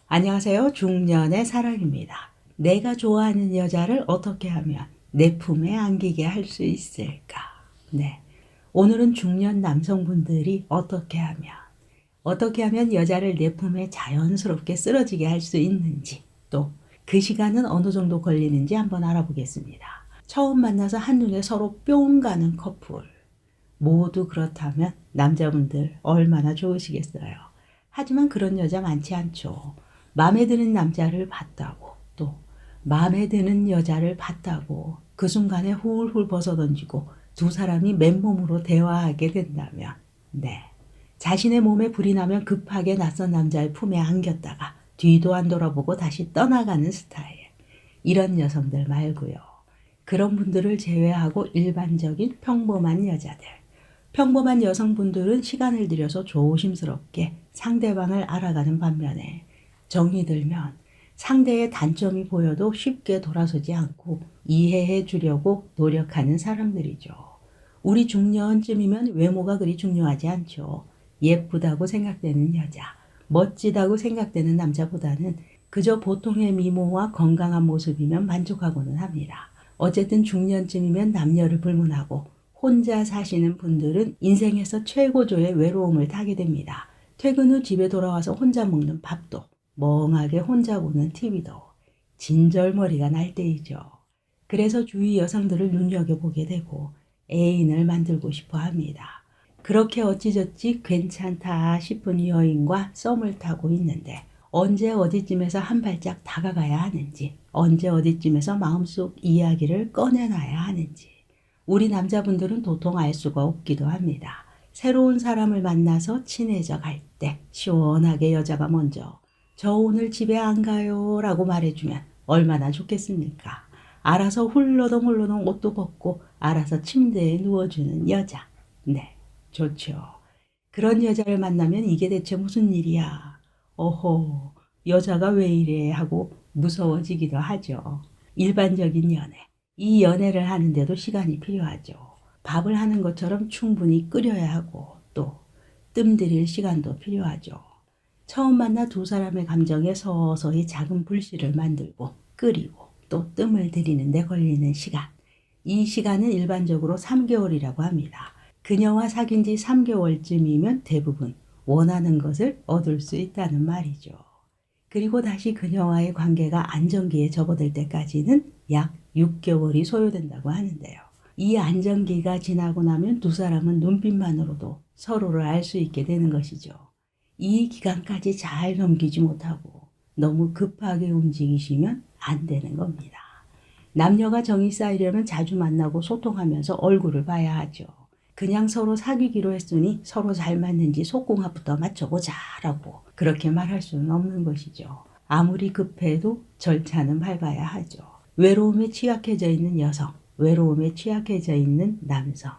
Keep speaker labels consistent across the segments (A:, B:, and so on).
A: 안녕하세요. 중년의 사랑입니다. 내가 좋아하는 여자를 어떻게 하면 내 품에 안기게 할 수 있을까? 네. 오늘은 중년 남성분들이 어떻게 하면 여자를 내 품에 자연스럽게 쓰러지게 할 수 있는지, 또 그 시간은 어느 정도 걸리는지 한번 알아보겠습니다. 처음 만나서 한눈에 서로 뿅 가는 커플. 모두 그렇다면 남자분들 얼마나 좋으시겠어요. 하지만 그런 여자 많지 않죠. 마음에 드는 남자를 봤다고, 또 마음에 드는 여자를 봤다고 그 순간에 훌훌 벗어던지고 두 사람이 맨몸으로 대화하게 된다면, 네. 자신의 몸에 불이 나면 급하게 낯선 남자의 품에 안겼다가 뒤도 안 돌아보고 다시 떠나가는 스타일. 이런 여성들 말고요. 그런 분들을 제외하고 일반적인 평범한 여자들. 평범한 여성분들은 시간을 들여서 조심스럽게 상대방을 알아가는 반면에 정이 들면 상대의 단점이 보여도 쉽게 돌아서지 않고 이해해 주려고 노력하는 사람들이죠. 우리 중년쯤이면 외모가 그리 중요하지 않죠. 예쁘다고 생각되는 여자, 멋지다고 생각되는 남자보다는 그저 보통의 미모와 건강한 모습이면 만족하고는 합니다. 어쨌든 중년쯤이면 남녀를 불문하고 혼자 사시는 분들은 인생에서 최고조의 외로움을 타게 됩니다. 퇴근 후 집에 돌아와서 혼자 먹는 밥도, 멍하게 혼자 보는 TV도 진절머리가 날 때이죠. 그래서 주위 여성들을 눈여겨보게 되고 애인을 만들고 싶어 합니다. 그렇게 어찌저찌 괜찮다 싶은 여인과 썸을 타고 있는데 언제 어디쯤에서 한 발짝 다가가야 하는지, 언제 어디쯤에서 마음속 이야기를 꺼내놔야 하는지 우리 남자분들은 도통 알 수가 없기도 합니다. 새로운 사람을 만나서 친해져 갈 때 시원하게 여자가 먼저 저 오늘 집에 안 가요 라고 말해주면 얼마나 좋겠습니까? 알아서 훌러덩 옷도 벗고 알아서 침대에 누워주는 여자. 네, 좋죠. 그런 여자를 만나면 이게 대체 무슨 일이야? 어허, 여자가 왜 이래 하고 무서워지기도 하죠. 일반적인 연애. 이 연애를 하는데도 시간이 필요하죠. 밥을 하는 것처럼 충분히 끓여야 하고 또 뜸들일 시간도 필요하죠. 처음 만나 두 사람의 감정에 서서히 작은 불씨를 만들고 끓이고 또 뜸을 들이는 데 걸리는 시간. 이 시간은 일반적으로 3개월이라고 합니다. 그녀와 사귄 지 3개월쯤이면 대부분 원하는 것을 얻을 수 있다는 말이죠. 그리고 다시 그녀와의 관계가 안정기에 접어들 때까지는 약 6개월이 소요된다고 하는데요. 이 안정기가 지나고 나면 두 사람은 눈빛만으로도 서로를 알 수 있게 되는 것이죠. 이 기간까지 잘 넘기지 못하고 너무 급하게 움직이시면 안 되는 겁니다. 남녀가 정이 쌓이려면 자주 만나고 소통하면서 얼굴을 봐야 하죠. 그냥 서로 사귀기로 했으니 서로 잘 맞는지 속궁합부터 맞춰보자라고 그렇게 말할 수는 없는 것이죠. 아무리 급해도 절차는 밟아야 하죠. 외로움에 취약해져 있는 여성, 외로움에 취약해져 있는 남성.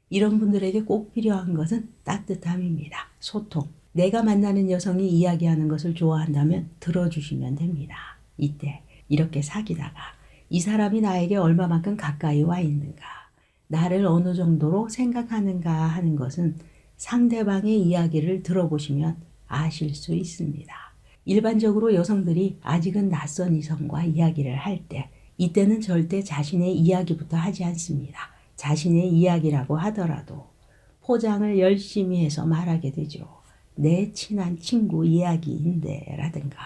A: 이런 분들에게 꼭 필요한 것은 따뜻함입니다. 소통. 내가 만나는 여성이 이야기하는 것을 좋아한다면 들어주시면 됩니다. 이때 이렇게 사귀다가 이 사람이 나에게 얼마만큼 가까이 와 있는가, 나를 어느 정도로 생각하는가 하는 것은 상대방의 이야기를 들어보시면 아실 수 있습니다. 일반적으로 여성들이 아직은 낯선 이성과 이야기를 할 때, 이때는 절대 자신의 이야기부터 하지 않습니다. 자신의 이야기라고 하더라도 포장을 열심히 해서 말하게 되죠. 내 친한 친구 이야기인데 라든가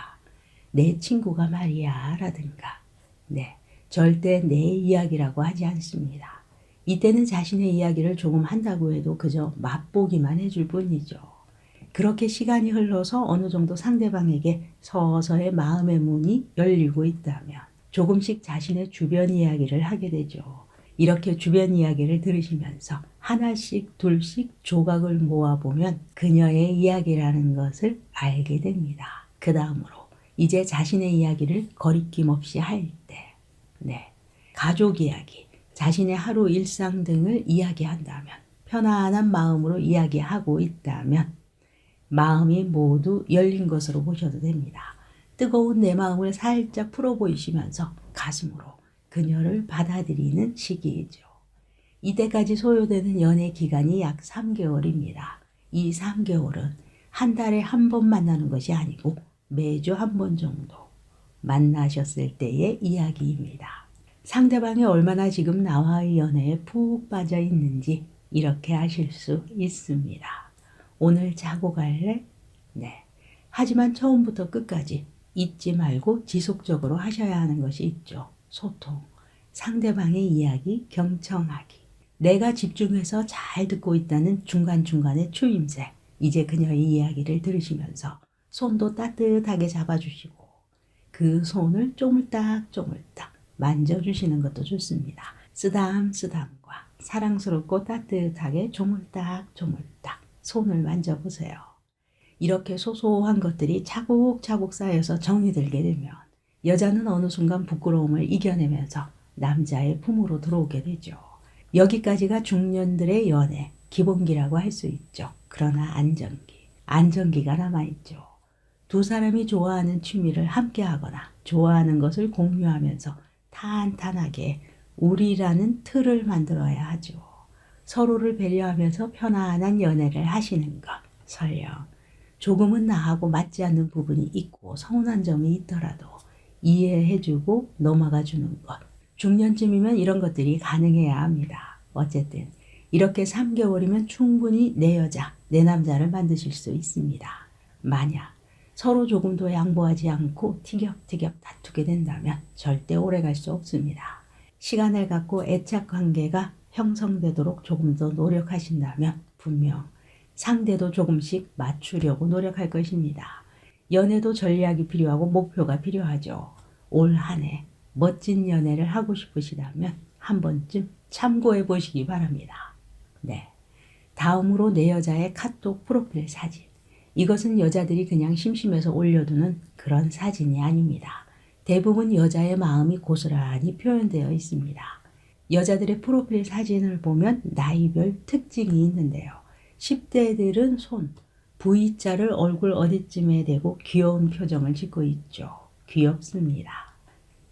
A: 내 친구가 말이야 라든가. 네, 절대 내 이야기라고 하지 않습니다. 이때는 자신의 이야기를 조금 한다고 해도 그저 맛보기만 해줄 뿐이죠. 그렇게 시간이 흘러서 어느 정도 상대방에게 서서히 마음의 문이 열리고 있다면 조금씩 자신의 주변 이야기를 하게 되죠. 이렇게 주변 이야기를 들으시면서 하나씩 둘씩 조각을 모아보면 그녀의 이야기라는 것을 알게 됩니다. 그 다음으로 이제 자신의 이야기를 거리낌 없이 할 때, 네, 가족 이야기, 자신의 하루 일상 등을 이야기한다면, 편안한 마음으로 이야기하고 있다면 마음이 모두 열린 것으로 보셔도 됩니다. 뜨거운 내 마음을 살짝 풀어 보이시면서 가슴으로 그녀를 받아들이는 시기이죠. 이때까지 소요되는 연애 기간이 약 3개월입니다. 이 3개월은 한 달에 한 번 만나는 것이 아니고 매주 한 번 정도 만나셨을 때의 이야기입니다. 상대방이 얼마나 지금 나와의 연애에 푹 빠져 있는지 이렇게 아실 수 있습니다. 오늘 자고 갈래? 네. 하지만 처음부터 끝까지 잊지 말고 지속적으로 하셔야 하는 것이 있죠. 소통, 상대방의 이야기 경청하기. 내가 집중해서 잘 듣고 있다는 중간중간의 추임새. 이제 그녀의 이야기를 들으시면서 손도 따뜻하게 잡아주시고 그 손을 쪼물딱쪼물딱 만져주시는 것도 좋습니다. 쓰담쓰담과 사랑스럽고 따뜻하게 조물딱조물딱 손을 만져보세요. 이렇게 소소한 것들이 차곡차곡 쌓여서 정리되게 되면 여자는 어느 순간 부끄러움을 이겨내면서 남자의 품으로 들어오게 되죠. 여기까지가 중년들의 연애 기본기라고 할 수 있죠. 그러나 안정기가 남아있죠. 두 사람이 좋아하는 취미를 함께 하거나 좋아하는 것을 공유하면서 탄탄하게 우리라는 틀을 만들어야 하죠. 서로를 배려하면서 편안한 연애를 하시는 것. 설령 조금은 나하고 맞지 않는 부분이 있고 서운한 점이 있더라도 이해해주고 넘어가주는 것. 중년쯤이면 이런 것들이 가능해야 합니다. 어쨌든 이렇게 3개월이면 충분히 내 여자, 내 남자를 만드실 수 있습니다. 만약 서로 조금도 양보하지 않고 티격태격 다투게 된다면 절대 오래갈 수 없습니다. 시간을 갖고 애착 관계가 형성되도록 조금 더 노력하신다면 분명 상대도 조금씩 맞추려고 노력할 것입니다. 연애도 전략이 필요하고 목표가 필요하죠. 올 한 해 멋진 연애를 하고 싶으시다면 한 번쯤 참고해 보시기 바랍니다. 네. 다음으로 내 여자의 카톡 프로필 사진. 이것은 여자들이 그냥 심심해서 올려두는 그런 사진이 아닙니다. 대부분 여자의 마음이 고스란히 표현되어 있습니다. 여자들의 프로필 사진을 보면 나이별 특징이 있는데요. 10대들은 손, V자를 얼굴 어디쯤에 대고 귀여운 표정을 짓고 있죠. 귀엽습니다.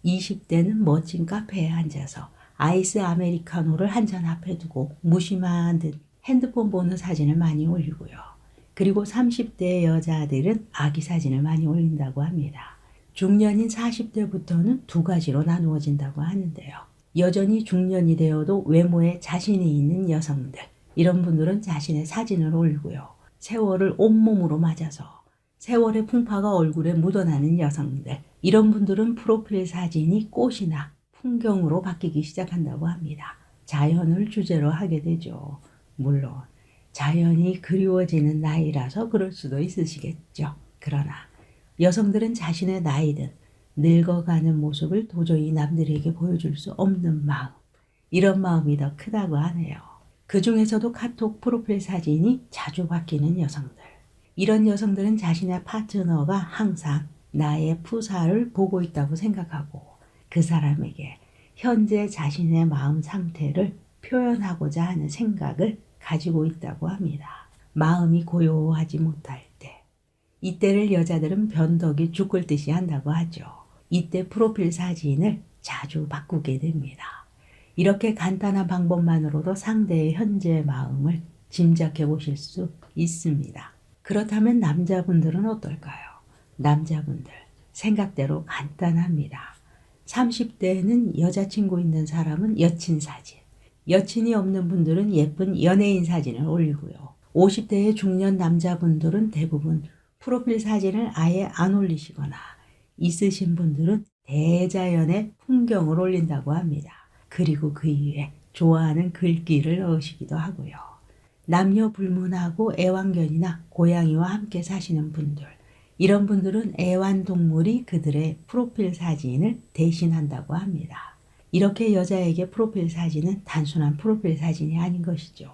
A: 20대는 멋진 카페에 앉아서 아이스 아메리카노를 한 잔 앞에 두고 무심한 듯 핸드폰 보는 사진을 많이 올리고요. 그리고 30대 여자들은 아기 사진을 많이 올린다고 합니다. 중년인 40대부터는 두 가지로 나누어진다고 하는데요. 여전히 중년이 되어도 외모에 자신이 있는 여성들, 이런 분들은 자신의 사진을 올리고요. 세월을 온몸으로 맞아서 세월의 풍파가 얼굴에 묻어나는 여성들, 이런 분들은 프로필 사진이 꽃이나 풍경으로 바뀌기 시작한다고 합니다. 자연을 주제로 하게 되죠. 물론 자연이 그리워지는 나이라서 그럴 수도 있으시겠죠. 그러나 여성들은 자신의 나이든 늙어가는 모습을 도저히 남들에게 보여줄 수 없는 마음, 이런 마음이 더 크다고 하네요. 그 중에서도 카톡 프로필 사진이 자주 바뀌는 여성들. 이런 여성들은 자신의 파트너가 항상 나의 푸사를 보고 있다고 생각하고 그 사람에게 현재 자신의 마음 상태를 표현하고자 하는 생각을 가지고 있다고 합니다. 마음이 고요하지 못할 때. 이때를 여자들은 변덕이 죽을 듯이 한다고 하죠. 이때 프로필 사진을 자주 바꾸게 됩니다. 이렇게 간단한 방법만으로도 상대의 현재 마음을 짐작해 보실 수 있습니다. 그렇다면 남자분들은 어떨까요? 남자분들 생각대로 간단합니다. 30대에는 여자친구 있는 사람은 여친 사진, 여친이 없는 분들은 예쁜 연예인 사진을 올리고요. 50대의 중년 남자분들은 대부분 프로필 사진을 아예 안 올리시거나 있으신 분들은 대자연의 풍경을 올린다고 합니다. 그리고 그 이후에 좋아하는 글귀를 넣으시기도 하고요. 남녀 불문하고 애완견이나 고양이와 함께 사시는 분들, 이런 분들은 애완동물이 그들의 프로필 사진을 대신한다고 합니다. 이렇게 여자에게 프로필 사진은 단순한 프로필 사진이 아닌 것이죠.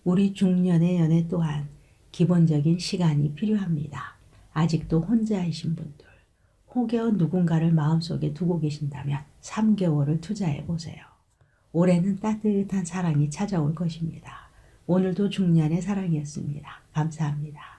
A: 우리 중년의 연애 또한 기본적인 시간이 필요합니다. 아직도 혼자이신 분들, 혹여 누군가를 마음속에 두고 계신다면 3개월을 투자해 보세요. 올해는 따뜻한 사랑이 찾아올 것입니다. 오늘도 중년의 사랑이었습니다. 감사합니다.